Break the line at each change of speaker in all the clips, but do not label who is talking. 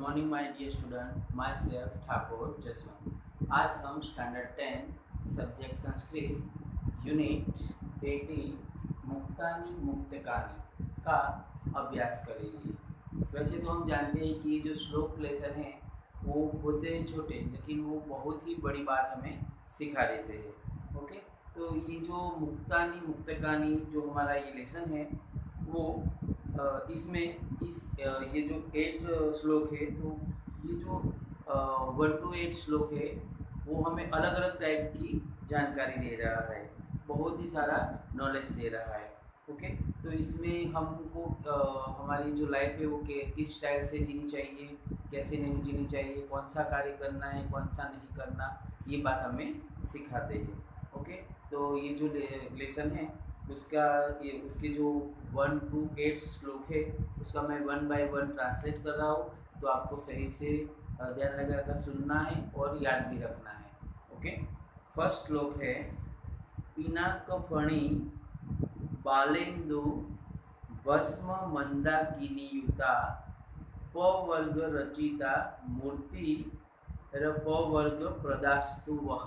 Morning my dear student, myself Thakur Jaswant. आज हम standard 10 subject Sanskrit unit 18 मुक्तानी मुक्तकानी का अभ्यास करेंगे। वैसे तो हम जानते हैं कि जो श्लोक लेसन है वो होते हैं छोटे, लेकिन वो बहुत ही बड़ी बात हमें सिखा देते हैं। ओके, तो ये जो मुक्तानी मुक्तकानी जो हमारा ये लेसन है वो इसमें ये जो 8 श्लोक है, तो ये जो 1 to 8 श्लोक है वो हमें अलग अलग टाइप की जानकारी दे रहा है, बहुत ही सारा नॉलेज दे रहा है। ओके, तो इसमें हमको हमारी जो लाइफ है वो किस स्टाइल से जीनी चाहिए, कैसे नहीं जीनी चाहिए, कौन सा कार्य करना है, कौन सा नहीं करना, ये बात हमें सिखाते हैं। ओके, तो ये जो लेसन है उसका ये उसके जो 1 to 8 श्लोक है उसका मैं 1 by 1 ट्रांसलेट कर रहा हूँ, तो आपको सही से ध्यान लगाकर सुनना है और याद भी रखना है। ओके, फर्स्ट श्लोक है पिनाकफणी बालेन्दु भस्म मंदाकिनीयुता पवर्ग रचिता मूर्ति पवर्ग प्रदास्तु वह।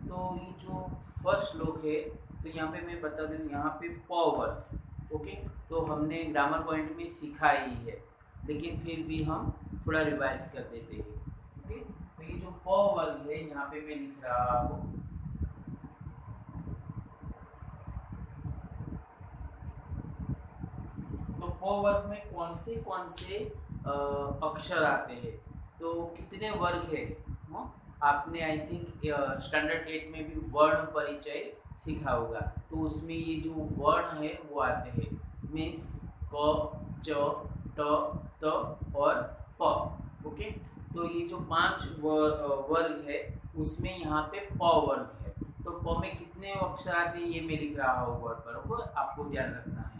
तो ये जो फर्स्ट श्लोक है, तो यहाँ पे मैं बता दूँ, यहाँ पे प वर्ग। ओके, तो हमने ग्रामर पॉइंट में सीखा ही है, लेकिन फिर भी हम थोड़ा रिवाइज कर देते हैं। ओके, तो ये जो प वर्ग है यहाँ पे मैं लिख रहा हूँ। तो प वर्ग में कौन से अक्षर आते हैं, तो कितने वर्ग है, आपने आई थिंक स्टैंडर्ड 8 में भी वर्ण परिचय सीखा होगा, तो उसमें ये जो वर्ण है वो आते हैं, मीन्स क, च, ट, त और प। ओके, तो ये जो 5 वर्ग है उसमें यहाँ पे प वर्ग है, तो प में कितने अक्षर आते हैं ये मैं लिख रहा हूँ वर्ड पर, वो आपको ध्यान रखना है।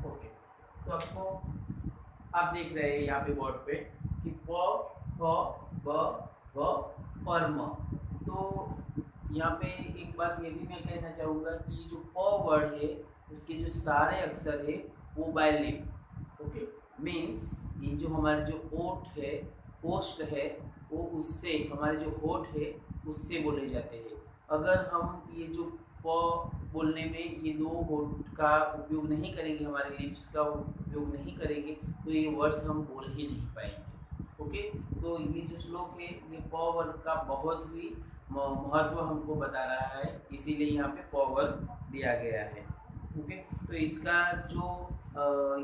ओके, तो आपको आप देख रहे हैं यहाँ पे बोर्ड पे कि प, फ, ब, भ और म। तो यहाँ पे एक बात ये भी मैं कहना चाहूँगा कि जो प वर्ड है उसके जो सारे अक्षर है वो बाइलिंग। ओके, मीन्स ये जो हमारे जो ओठ है, पोस्ट है, वो उससे हमारे जो होठ है उससे बोले जाते हैं। अगर हम ये जो प बोलने में ये 2 होठ का उपयोग नहीं करेंगे, हमारे लिप्स का उपयोग नहीं करेंगे, तो ये वर्ड्स हम बोल ही नहीं पाएंगे। ओके, तो ये जो श्लोक है ये प वर्ग का बहुत ही महत्व हमको बता रहा है, इसीलिए यहाँ पे प वर्ग दिया गया है। ओके, तो इसका जो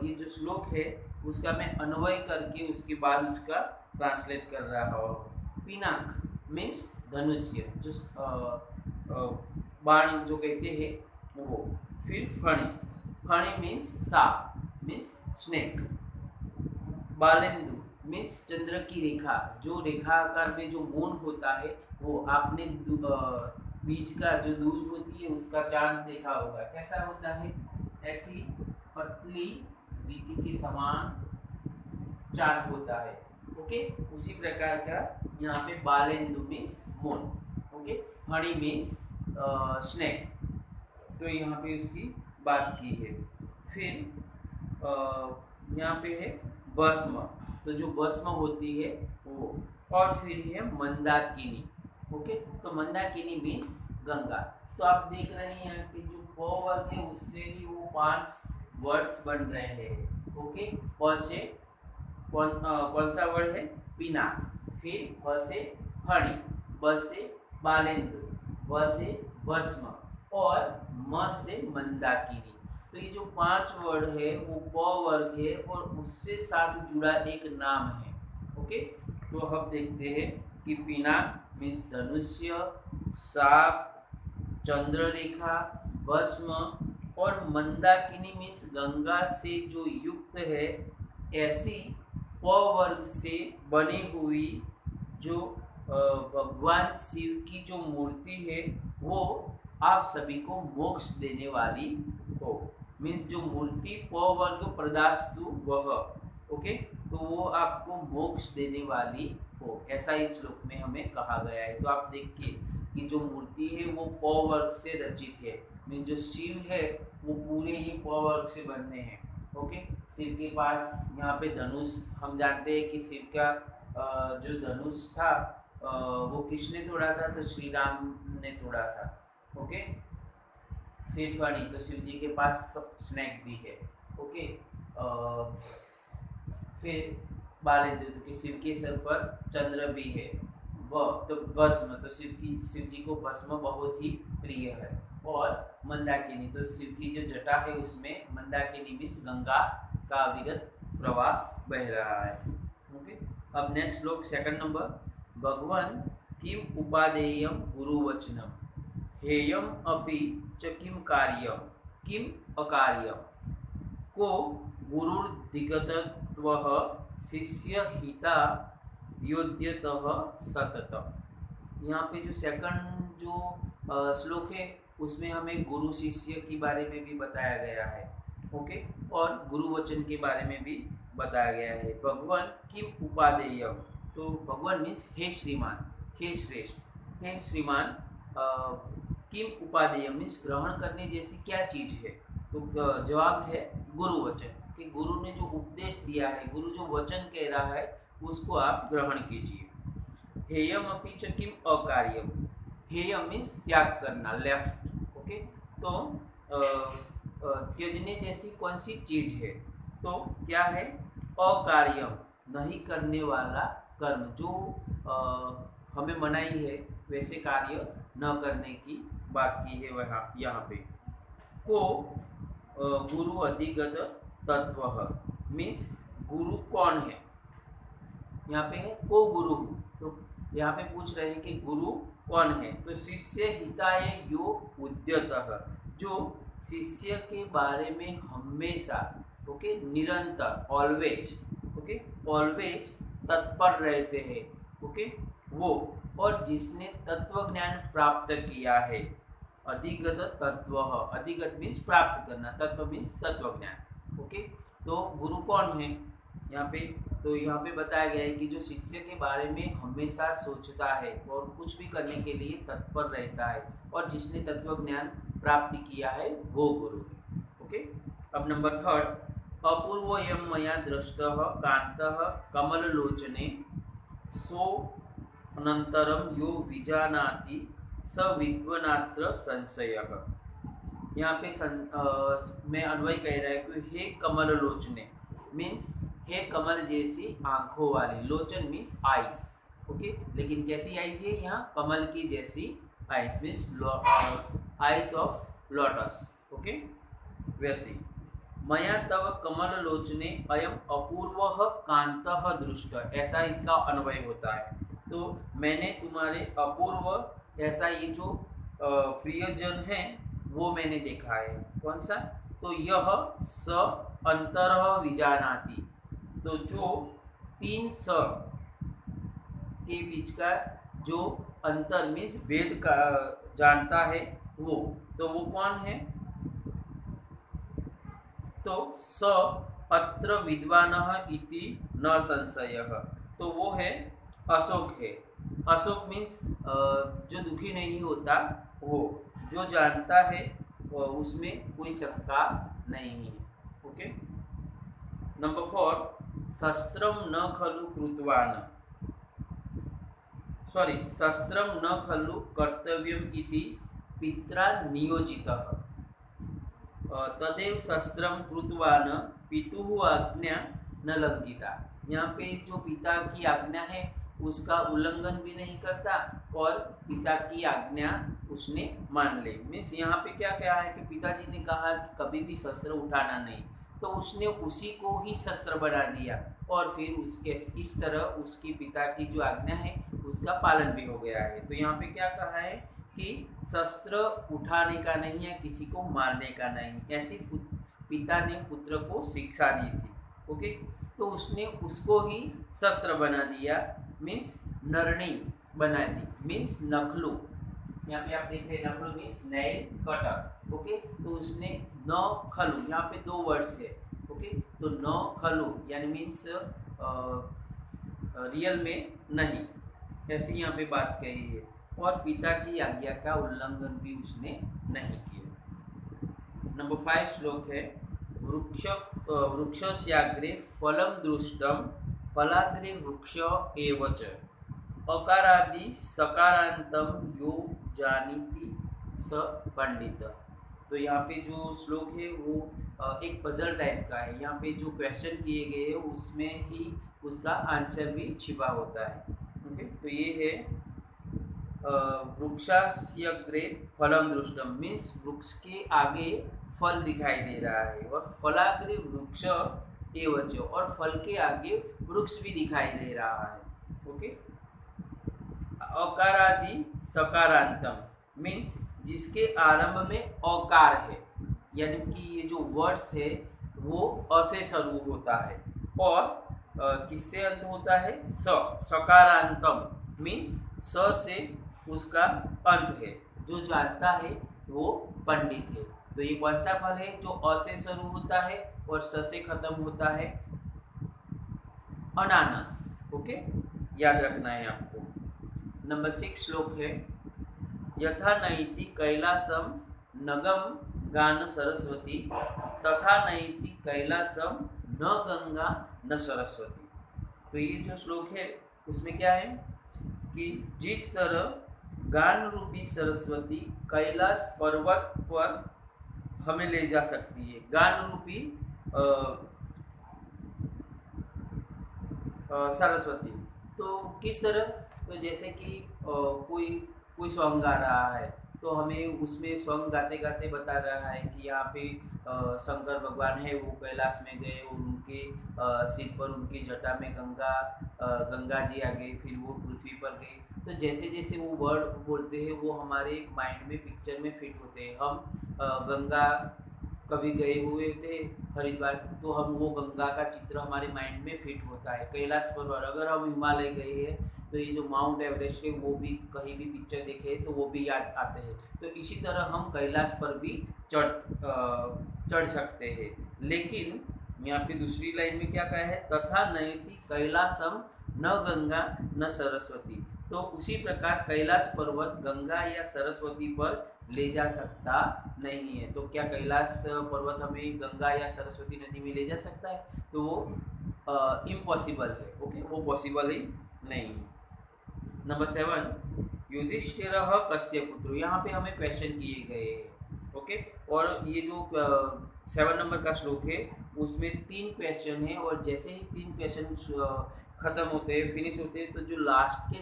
ये जो श्लोक है उसका मैं अन्वय करके उसके बाद उसका ट्रांसलेट कर रहा हूँ। पिनाक मीन्स धनुष्य, जो बाण जो कहते हैं वो। फिर फणी, फणी मीन्स सांप, मीन्स स्नेक। बालेन्दु मीन्स चंद्र की रेखा, जो रेखा आकार में जो मून होता है वो आपने बीच का जो दूज होती है उसका चांद देखा होगा, कैसा होता है, ऐसी पतली रीति के समान चांद होता है। ओके, उसी प्रकार का यहाँ पे बालेन्दु मीन्स मून। ओके, फणी मीन्स स्नेक, तो यहाँ पे उसकी बात की है। फिर यहाँ पे है भस्म, तो जो भस्म होती है वो, और फिर है मंदाकिनी। ओके, तो मंदाकिनी मीन्स गंगा। तो आप देख रहे हैं कि जो प वर्ग है उससे ही वो 5 वर्ड्स बन रहे हैं। ओके, प से कौन सा वर्ड है, पिना, फिर भ से फणी, ब से बालेन्दु, व से भस्म और म से मंदाकिनी। तो ये जो 5 वर्ड है वो प वर्ग है और उससे साथ जुड़ा एक नाम है। ओके, तो हम देखते हैं कि पिनाक मीन्स धनुष्य, सांप, चंद्ररेखा, भस्म और मंदाकिनी मीन्स गंगा से जो युक्त है, ऐसी प वर्ग से बनी हुई जो भगवान शिव की जो मूर्ति है वो आप सभी को मोक्ष देने वाली हो, मीन्स जो मूर्ति प वर्ग प्रदास्तु वह। ओके, तो वो आपको मोक्ष देने वाली हो, ऐसा इस श्लोक में हमें कहा गया है। तो आप देखिए की जो मूर्ति है वो प वर्ग से रचित है। मीन जो शिव है वो पूरे ही प वर्ग से बनने हैं। ओके, शिव के पास यहाँ पे धनुष, हम जानते हैं कि शिव का जो धनुष था वो किसने तोड़ा था, तो श्री राम ने तोड़ा था। ओके, फिर फणी, तो शिव जी के पास स्नेक भी है। ओके, फिर बालेंद्र, तो शिव के सर पर चंद्र भी है। तो भस्म, तो शिव जी को भस्म बहुत ही प्रिय है। और मंदाकिनी, तो शिव की जो जटा है उसमें मंदाकिनी मीन्स गंगा का अविरत प्रवाह बह रहा है। ओके, अब नेक्स्ट श्लोक सेकंड नंबर। भगवान किम उपादेयम गुरुवचनम हेयम अपि च किम कार्यम किम अकार्यम को गुरुर्धिगतत्वः शिष्य हिता योद्यतः सततम। यहाँ पे जो सेकंड जो श्लोक है उसमें हमें गुरु शिष्य के बारे में भी बताया गया है। ओके, और गुरु वचन के बारे में भी बताया गया है। भगवान किम उपादेयम, तो भगवान मीन्स हे श्रीमान, हे श्रेष्ठ, हे श्रीमान। किम उपादेयम मीन्स ग्रहण करने जैसी क्या चीज़ है, तो जवाब है गुरु वचन, कि गुरु ने जो उपदेश दिया है, गुरु जो वचन कह रहा है उसको आप ग्रहण कीजिए। हेयम अपि च किम अकार्यम, हेयम मीन्स त्याग करना, लेफ्ट। ओके, तो त्यजने जैसी कौन सी चीज है, तो क्या है, अकार्यम, नहीं करने वाला कर्म, जो हमें मनाई है वैसे कार्य न करने की बात की है वहाँ यहाँ पे। को गुरु अधिगत तत्व मीन्स गुरु कौन है, यहाँ पे है को गुरु, तो यहाँ पे पूछ रहे हैं कि गुरु कौन है, तो शिष्य हिताय यो उद्यतः, जो शिष्य के बारे में हमेशा, ओके, निरंतर, ऑलवेज, ओके, ऑलवेज तत्पर रहते हैं, ओके, वो, और जिसने तत्व ज्ञान प्राप्त किया है। अधिगत तत्व, अधिगत मीन्स प्राप्त करना, तत्व मीन्स तत्व ज्ञान। ओके, तो गुरु कौन है यहाँ पे, तो यहाँ पे बताया गया है कि जो शिष्य के बारे में हमेशा सोचता है और कुछ भी करने के लिए तत्पर रहता है, और जिसने तत्व ज्ञान प्राप्ति किया है वो गुरु है। ओके, अब नंबर थर्ड। अपूर्वयं मया दृष्टः कान्तः कमललोचने सो अनंतरम यो विजानाति स विद्वनात्र संशयः। यहाँ पे मैं अन्वय कह रहा है कि हे कमल लोचने मीन्स हे कमल जैसी आंखों वाले, लोचन मीन्स आइज। ओके, लेकिन कैसी आइज है यहाँ, कमल की जैसी eyes means eyes of lotus. Okay, वैसी। मया तव कमल लोचने अयम अपूर्व कांतः दृष्ट, ऐसा इसका अन्वय होता है। तो मैंने तुम्हारे अपूर्व, ऐसा ये जो प्रियजन है वो मैंने देखा है। कौन सा, तो यह स अंतरः विजानाति, तो जो तीन स के बीच का जो अंतर मीन्स वेद का जानता है वो, तो वो कौन है, तो स अत्र विद्वानः इति न संशयः, तो वो है अशोक है। अशोक मीन्स जो दुखी नहीं होता, वो जो जानता है उसमें कोई शंका नहीं है। Okay, number 4। शस्त्रम न खलु कृतवान, सॉरी, शस्त्रम न खलु कर्तव्यम इति पित्रा नियोजितः तदेव शस्त्रम कृतवान पितुः आज्ञा न लंघिता। यहाँ पे जो पिता की आज्ञा है उसका उल्लंघन भी नहीं करता और पिता की आज्ञा उसने मान ली। मीन्स यहाँ पे क्या कहा है कि पिताजी ने कहा कि कभी भी शस्त्र उठाना नहीं, तो उसने उसी को ही शस्त्र बना दिया और फिर उसके इस तरह उसकी पिता की जो आज्ञा है उसका पालन भी हो गया है। तो यहाँ पे क्या कहा है कि शस्त्र उठाने का नहीं है, किसी को मारने का नहीं, ऐसी पिता ने पुत्र को शिक्षा दी थी। ओके, तो उसने उसको ही शस्त्र बना दिया, मीन्स नरणी बना दी, मीन्स नखलू। यहाँ पे आप देख रहे हैं नखलू मीन्स नेल कटर। ओके, तो उसने न खलू, यहाँ पे दो वर्ड्स है। ओके, तो न खलू यानी मीन्स रियल में नहीं, ऐसी यहाँ पे बात कही है। और पिता की आज्ञा का उल्लंघन भी उसने नहीं किया। नंबर 5 श्लोक है वृक्षस्याग्रे फलम दृष्टम फलाग्रे वृक्ष एव च अकारादि सकारांतम यो जानीति स पंडित। तो यहाँ पे जो श्लोक है वो एक पजल टाइप का है। यहाँ पे जो क्वेश्चन किए गए हैं उसमें ही उसका आंसर भी छिपा होता है। ओके, तो ये है वृक्षास्यग्रे फलम दृष्टम मीन्स वृक्ष के आगे फल दिखाई दे रहा है, और फलाग्रे वृक्ष एवच और फल के आगे वृक्ष भी दिखाई दे रहा है। ओके, अकारादि सकारांतम मीन्स जिसके आरंभ में अकार है, यानी कि ये जो वर्ड्स है वो अ से शुरू होता है और किससे अंत होता है, स। सकारांतम मीन्स स से उसका अंत है। जो जानता है वो पंडित है। तो ये कौन सा फल है जो अ से शुरू होता है और स से खत्म होता है, अनानास। ओके, याद रखना है आपको। नंबर 6 श्लोक है यथा नैति कैलासम नगम गान सरस्वती तथा नैति कैलासम न गंगा न सरस्वती। तो ये जो श्लोक है उसमें क्या है कि जिस तरह गान रूपी सरस्वती कैलाश पर्वत पर हमें ले जा सकती है, गान रूपी सरस्वती। तो किस तरह, तो जैसे कि कोई सॉन्ग गा रहा है तो हमें उसमें सॉन्ग गाते गाते बता रहा है कि यहाँ पे शंकर भगवान है वो कैलाश में गए और उनके सिर पर उनकी जटा में गंगा जी आ गई, फिर वो पृथ्वी पर गई। तो जैसे जैसे वो वर्ड बोलते हैं वो हमारे माइंड में पिक्चर में फिट होते हैं। हम गंगा कभी गए हुए थे हरिद्वार, तो हम वो गंगा का चित्र हमारे माइंड में फिट होता है। कैलाश पर्वत, अगर हम हिमालय गए हैं तो ये जो माउंट एवरेस्ट है वो भी कहीं भी पिक्चर देखे तो वो भी याद आते हैं। तो इसी तरह हम कैलाश पर भी चढ़ सकते हैं। लेकिन यहाँ पे दूसरी लाइन में क्या कहा है, तथा नयति कैलासम न गंगा न सरस्वती। तो उसी प्रकार कैलाश पर्वत गंगा या सरस्वती पर ले जा सकता नहीं है। तो क्या कैलाश पर्वत हमें गंगा या सरस्वती नदी में ले जा सकता है, तो वो इम्पॉसिबल है। ओके, वो पॉसिबल ही नहीं है। नंबर 7 युधिष्ठिर कस्य पुत्र। यहाँ पे हमें क्वेश्चन किए गए हैं। ओके, और ये जो 7 नंबर का श्लोक है उसमें 3 क्वेश्चन है, और जैसे ही 3 क्वेश्चन खत्म होते हैं, फिनिश होते हैं, तो जो लास्ट के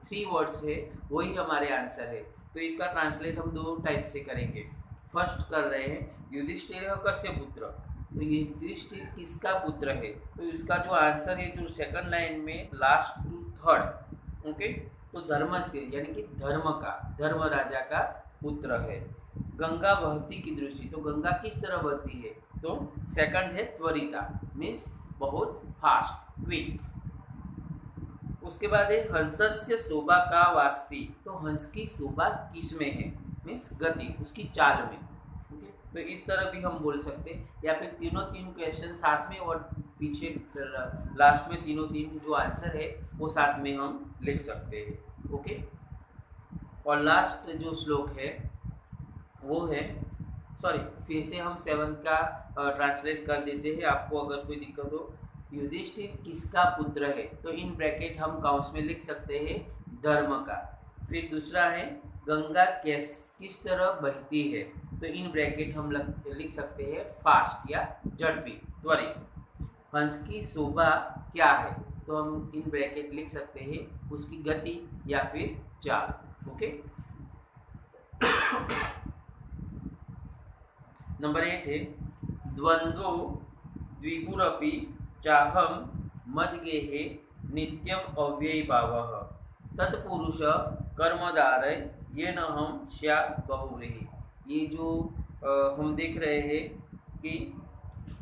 3 वर्ड्स है वही हमारे आंसर है। तो इसका ट्रांसलेट हम 2 टाइप से करेंगे। फर्स्ट कर रहे हैं युधिष्ठिर कस्य पुत्र। तो युधिष्ठिर किसका पुत्र है, तो इसका जो आंसर है जो सेकंड लाइन में लास्ट टू थर्ड, ओके, तो धर्म से यानी कि धर्म राजा का पुत्र है। गंगा बहती की दृष्टि, तो गंगा किस तरह बहती है, तो सेकंड है त्वरिता मीन्स बहुत फास्ट क्विक। उसके बाद है हंसस्य शोभा का वास्ती। तो हंस की शोभा किस में है, मीन्स गति, उसकी चाल में। ओके, तो इस तरह भी हम बोल सकते हैं, या फिर तीन क्वेश्चन साथ में और पीछे लास्ट में तीन जो आंसर है वो साथ में हम लिख सकते हैं। ओके, और लास्ट जो श्लोक है वो है, सॉरी फिर से हम 7 का ट्रांसलेट कर देते हैं आपको अगर कोई दिक्कत हो। युधिष्ठिर किसका पुत्र है, तो इन ब्रैकेट हम काउंस में लिख सकते हैं धर्म का। फिर दूसरा है गंगा किस तरह बहती है, तो इन ब्रैकेट हम लिख सकते हैं फास्ट या झड़पी त्वरित। हंस की शोभा क्या है, तो हम इन ब्रैकेट लिख सकते हैं उसकी गति या फिर चाल। ओके, नंबर 8 है द्वंद्वो द्विगुरपि चाहम मद्गेहे नित्यम अव्ययी भावः तत्पुरुष कर्मदारय ये न हम श्या बहुरेहि। ये जो हम देख रहे हैं कि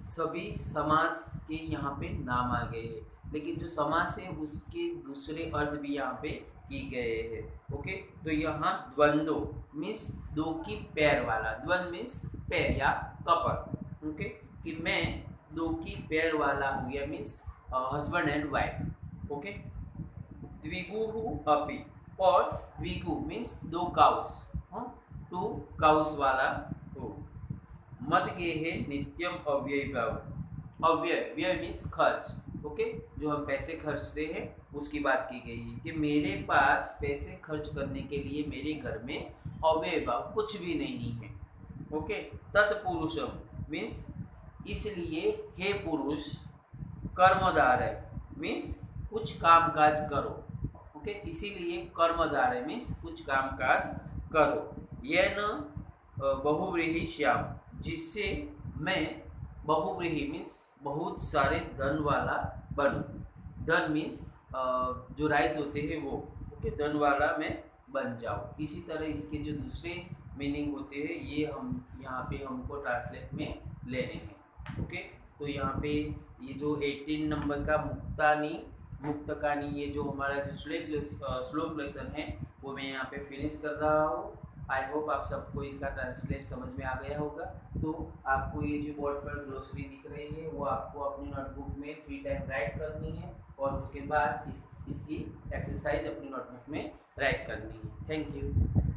सभी समास के यहाँ पे नाम आ गए हैं, लेकिन जो समास है उसके दूसरे अर्थ भी यहाँ पे की गए हैं। ओके, तो यहाँ द्वंद्व मीन्स 2 की पैर वाला, द्वंद्व मीन्स पैर या कपल। ओके, कि मैं 2 की पैर वाला हूँ, या means husband and wife. Okay, द्विगुहु अपि, और वीकू मीन्स 2 काउस, 2 काउस वाला हो। मद गेहे नित्यम अव्यय भाव, अव्यय व्यय मीन्स खर्च, ओके, जो हम पैसे खर्चते हैं उसकी बात की गई है कि मेरे पास पैसे खर्च करने के लिए मेरे घर में अव्यय भाव कुछ भी नहीं है, ओके। तत्पुरुषम मीन्स इसलिए हे पुरुष, कर्मधार है मीन्स कुछ काम काज करो, ओके, इसीलिए कर्मधार है मीन्स कुछ काम काज करो। यह न बहुव्रीहि श्याम, जिससे मैं बहुव्रीहि मीन्स बहुत सारे धन वाला बनूं। धन मीन्स जो राइस होते हैं वो, ओके, धन वाला मैं बन जाऊँ। इसी तरह इसके जो दूसरे मीनिंग होते हैं ये हम यहाँ पे हमको ट्रांसलेट में लेने हैं, ओके। तो यहाँ पे ये जो 18 नंबर का मुक्तकानी ये जो हमारा जो श्लोक लेसन है वो मैं यहाँ पे फिनिश कर रहा हूँ। आई होप आप सबको इसका ट्रांसलेट समझ में आ गया होगा। तो आपको ये जो बोर्ड पर ग्लोसरी दिख रही है वो आपको अपनी नोटबुक में 3 टाइम राइट करनी है और उसके बाद इसकी एक्सरसाइज अपनी नोटबुक में राइट करनी है। Thank you.